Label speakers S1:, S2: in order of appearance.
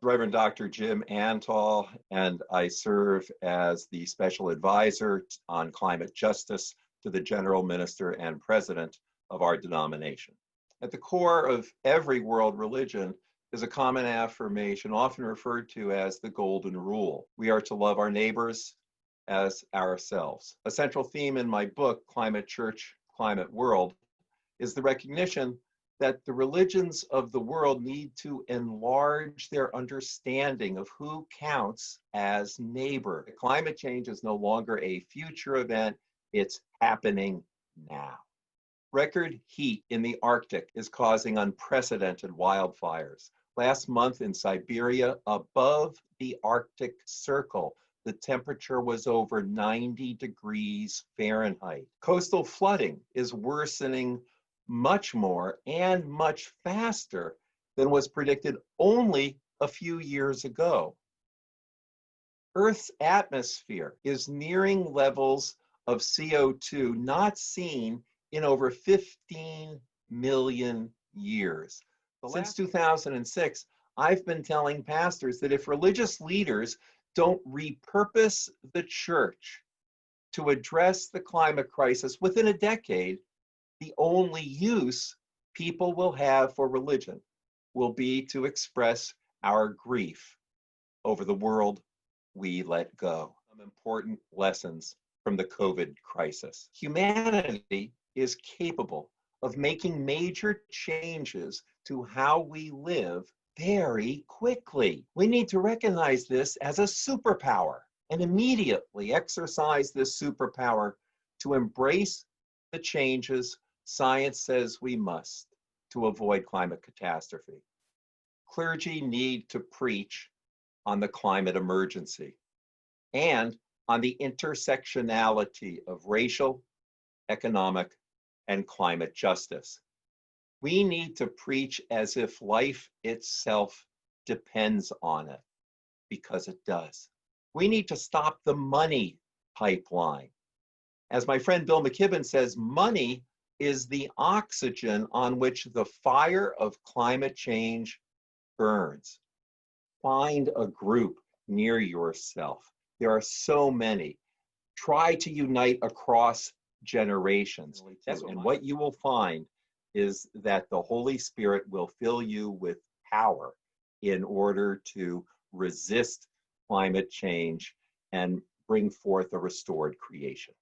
S1: Reverend Dr. Jim Antal, and I serve as the Special Advisor on Climate Justice to the General Minister and President of our denomination. At the core of every world religion is a common affirmation often referred to as the Golden Rule. We are to love our neighbors as ourselves. A central theme in my book, Climate Church, Climate World, is the recognition that the religions of the world need to enlarge their understanding of who counts as neighbor. Climate change is no longer a future event, it's happening now. Record heat in the Arctic is causing unprecedented wildfires. Last month in Siberia, above the Arctic Circle, the temperature was over 90 degrees Fahrenheit. Coastal flooding is worsening much more and much faster than was predicted only a few years ago. Earth's atmosphere is nearing levels of CO2 not seen in over 15 million years. Since 2006, I've been telling pastors that if religious leaders don't repurpose the church to address the climate crisis within a decade, the only use people will have for religion will be to express our grief over the world we let go. Some important lessons from the COVID crisis. Humanity is capable of making major changes to how we live very quickly. We need to recognize this as a superpower and immediately exercise this superpower to embrace the changes science says we must to avoid climate catastrophe. Clergy need to preach on the climate emergency and on the intersectionality of racial, economic, and climate justice. We need to preach as if life itself depends on it, because it does. We need to stop the money pipeline. As my friend Bill McKibben says, money is the oxygen on which the fire of climate change burns. Find a group near yourself. There are so many. Try to unite across generations. And what you will find is that the Holy Spirit will fill you with power in order to resist climate change and bring forth a restored creation.